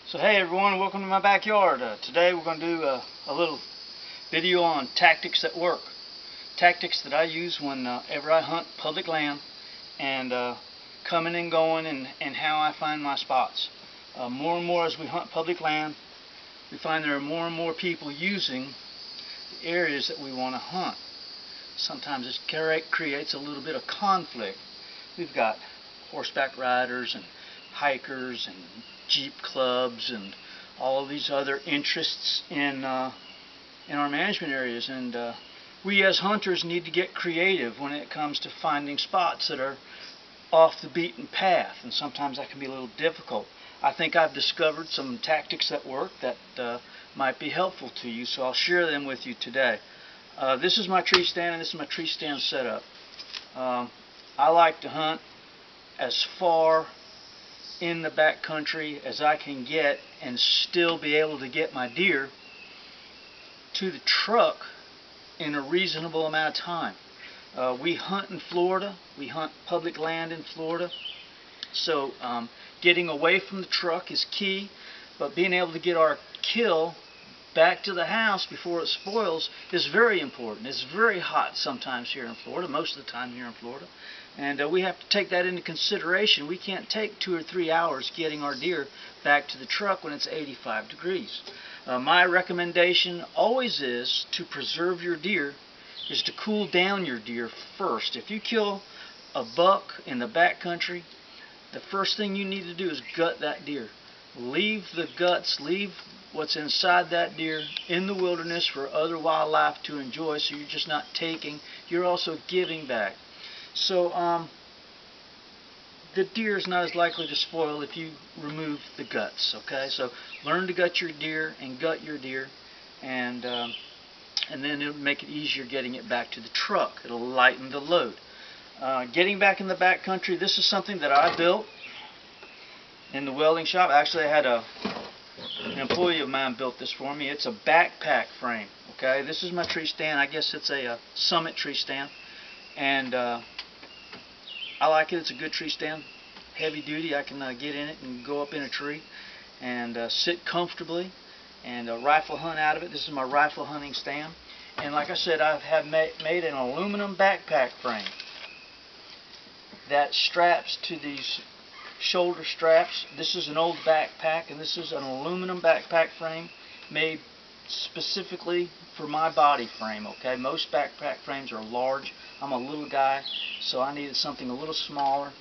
So hey everyone, welcome to my backyard. Today we're going to do a little video on tactics that work. Tactics that I use whenever I hunt public land, and coming and going, and how I find my spots. More and more as we hunt public land, we find there are more and more people using the areas that we want to hunt. Sometimes this creates a little bit of conflict. We've got horseback riders and hikers and Jeep clubs and all of these other interests in our management areas, and we as hunters need to get creative when it comes to finding spots that are off the beaten path, and sometimes that can be a little difficult. I think I've discovered some tactics that work that might be helpful to you, so I'll share them with you today. This is my tree stand, and this is my tree stand setup. I like to hunt as far in the back country as I can get and still be able to get my deer to the truck in a reasonable amount of time. We hunt in Florida. We hunt public land in Florida. So getting away from the truck is key, but being able to get our kill back to the house before it spoils is very important. It's very hot sometimes here in Florida, most of the time here in Florida, and we have to take that into consideration. We can't take 2 or 3 hours getting our deer back to the truck when it's 85 degrees. My recommendation always is to preserve your deer, is to cool down your deer first. If you kill a buck in the back country, the first thing you need to do is gut that deer. Leave the guts, leave what's inside that deer in the wilderness for other wildlife to enjoy, so you're just not taking, you're also giving back. So the deer is not as likely to spoil if you remove the guts, okay? So learn to gut your deer and gut your deer, and then it'll make it easier getting it back to the truck. It'll lighten the load. Getting back in the back country, this is something that I built in the welding shop. Actually, I had an employee of mine built this for me. It's a backpack frame. Okay, this is my tree stand. I guess it's a Summit tree stand, and I like it. It's a good tree stand, heavy duty. I can get in it and go up in a tree and sit comfortably and rifle hunt out of it. This is my rifle hunting stand, and like I said, I have made an aluminum backpack frame that straps to these shoulder straps. This is an old backpack, and this is an aluminum backpack frame made specifically for my body frame. Okay, most backpack frames are large. I'm a little guy, so I needed something a little smaller.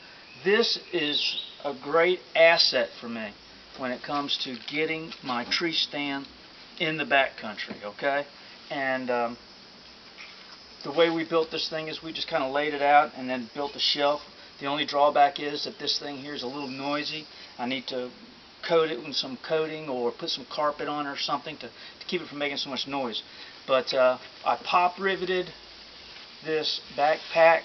This is a great asset for me when it comes to getting my tree stand in the back country. Okay, and the way we built this thing is we just kind of laid it out and then built a shelf. The only drawback is that this thing here is a little noisy. I need to coat it with some coating or put some carpet on or something to keep it from making so much noise. But I pop riveted this backpack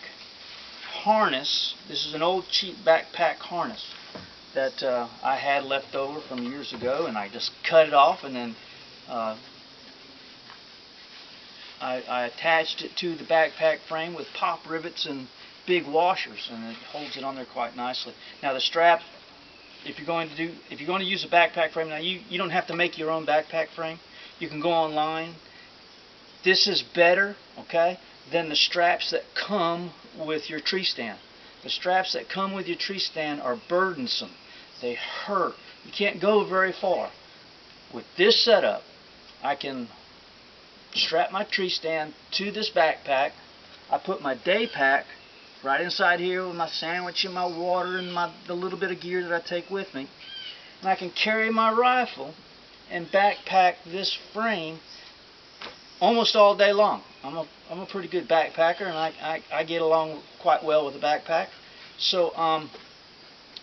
harness. This is an old cheap backpack harness that I had left over from years ago, and I just cut it off, and then I attached it to the backpack frame with pop rivets and big washers, and it holds it on there quite nicely. Now the strap, if you're going to use a backpack frame, now you don't have to make your own backpack frame. You can go online. This is better, okay, than the straps that come with your tree stand. The straps that come with your tree stand are burdensome. They hurt. You can't go very far. With this setup, I can strap my tree stand to this backpack. I put my day pack right inside here with my sandwich and my water and the little bit of gear that I take with me. And I can carry my rifle and backpack this frame almost all day long. I'm a pretty good backpacker, and I get along quite well with the backpack. So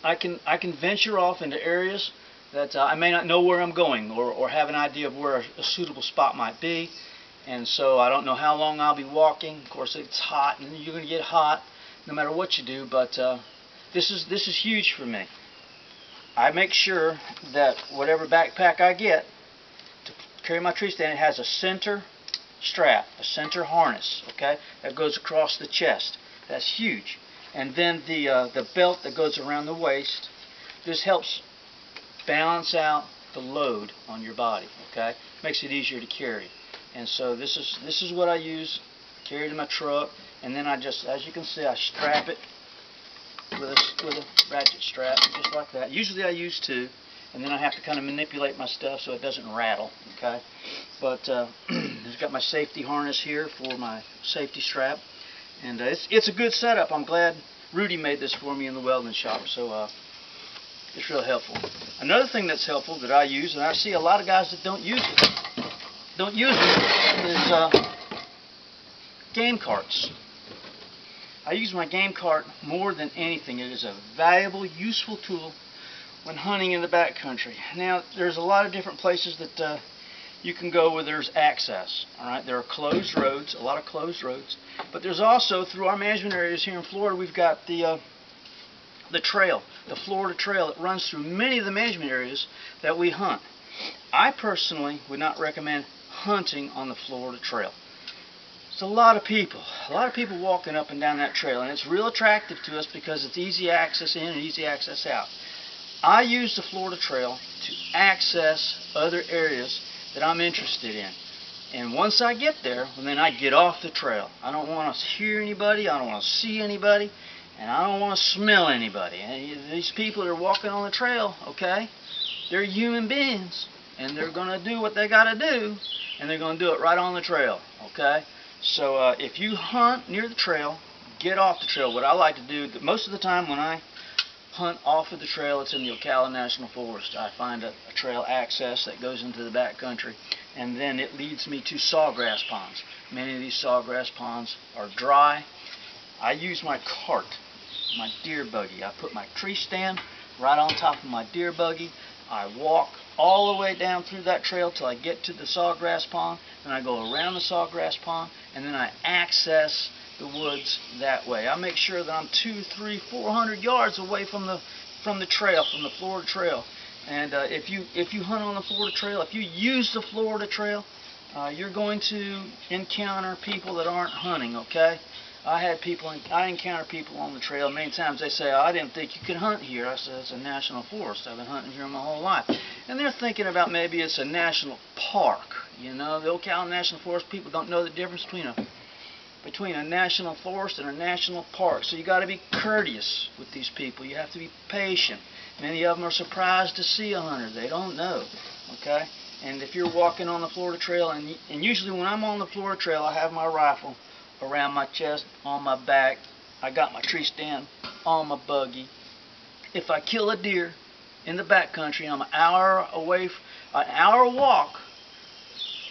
I can venture off into areas that I may not know where I'm going, or have an idea of where a suitable spot might be. And so I don't know how long I'll be walking. Of course, it's hot, and you're going to get hot no matter what you do, but this is huge for me. I make sure that whatever backpack I get to carry my tree stand, it has a center strap, a center harness, okay, that goes across the chest. That's huge. And then the belt that goes around the waist. This helps balance out the load on your body. Okay, makes it easier to carry. And so this is what I use, carry it in my truck, and then I just, as you can see, I strap it with a ratchet strap, just like that. Usually I use two, and then I have to kind of manipulate my stuff so it doesn't rattle. Okay, but I've got my safety harness here for my safety strap, and it's a good setup. I'm glad Rudy made this for me in the welding shop, so it's real helpful. Another thing that's helpful that I use, and I see a lot of guys that don't use it, is game carts. I use my game cart more than anything. It is a valuable, useful tool when hunting in the backcountry. Now, there's a lot of different places that you can go where there's access. All right, there are closed roads, a lot of closed roads, but there's also, through our management areas here in Florida, we've got the trail, the Florida Trail, that runs through many of the management areas that we hunt. I personally would not recommend hunting on the Florida Trail. It's a lot of people walking up and down that trail, and it's real attractive to us because it's easy access in and easy access out. I use the Florida Trail to access other areas that I'm interested in. And once I get there, well, then I get off the trail. I don't want to hear anybody, I don't want to see anybody, and I don't want to smell anybody. And these people that are walking on the trail, okay, they're human beings, and they're going to do what they got to do, and they're going to do it right on the trail, okay? So if you hunt near the trail, get off the trail. What I like to do, most of the time when I hunt off of the trail, it's in the Ocala National Forest. I find a trail access that goes into the backcountry, and then it leads me to sawgrass ponds. Many of these sawgrass ponds are dry. I use my cart, my deer buggy. I put my tree stand right on top of my deer buggy. I walk all the way down through that trail till I get to the sawgrass pond, then I go around the sawgrass pond, and then I access the woods that way. I make sure that I'm 200, 300, 400 yards away from the trail, from the Florida Trail. And if you hunt on the Florida Trail, if you use the Florida Trail, you're going to encounter people that aren't hunting. Okay, I encounter people on the trail many times. They say, "Oh, I didn't think you could hunt here." I said, "It's a national forest. I've been hunting here my whole life." And they're thinking about maybe it's a national park. You know, the Ocala National Forest, people don't know the difference between a national forest and a national park. So you got to be courteous with these people. You have to be patient. Many of them are surprised to see a hunter. They don't know. Okay? And if you're walking on the Florida Trail, and usually when I'm on the Florida Trail, I have my rifle around my chest, on my back. I got my tree stand on my buggy. If I kill a deer in the backcountry, I'm an hour walk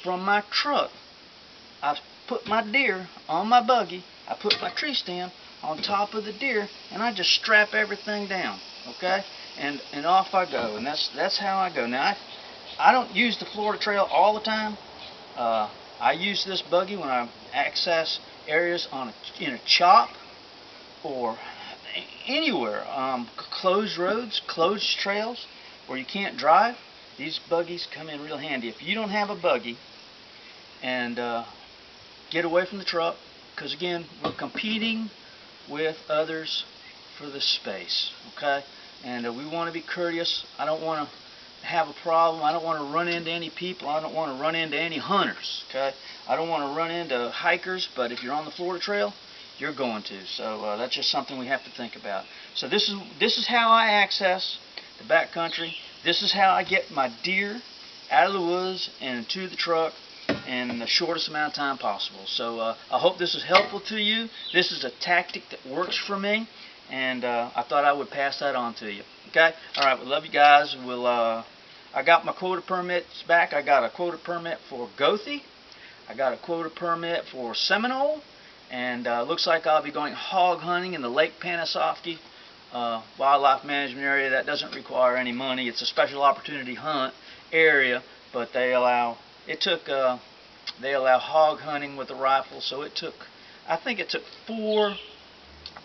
from my truck. I put my deer on my buggy. I put my tree stand on top of the deer, and I just strap everything down. Okay, and off I go. And that's how I go. Now I don't use the Florida Trail all the time. I use this buggy when I access areas in a chop or anywhere, closed roads, closed trails where you can't drive. These buggies come in real handy. If you don't have a buggy, and get away from the truck, because again, we're competing with others for the space. Okay, and we want to be courteous. I don't want to have a problem. I don't want to run into any people. I don't want to run into any hunters. Okay, I don't want to run into hikers. But if you're on the Florida Trail, you're going to. So that's just something we have to think about. So this is how I access the backcountry. This is how I get my deer out of the woods and to the truck in the shortest amount of time possible. So I hope this is helpful to you. This is a tactic that works for me, and I thought I would pass that on to you. Okay? All right. We love you guys. I got my quota permits back. I got a quota permit for Gothi. I got a quota permit for Seminole, and looks like I'll be going hog hunting in the Lake Panasoffkee Wildlife Management Area. That doesn't require any money. It's a special opportunity hunt area, but they allow hog hunting with a rifle. So I think it took 4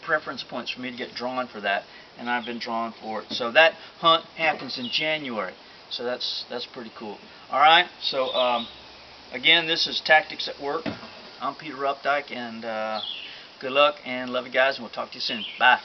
preference points for me to get drawn for that, and I've been drawn for it. So that hunt happens in January. So that's pretty cool. All right. So again, this is Tactics at Work. I'm Peter Updike, and good luck and love you guys, and we'll talk to you soon. Bye.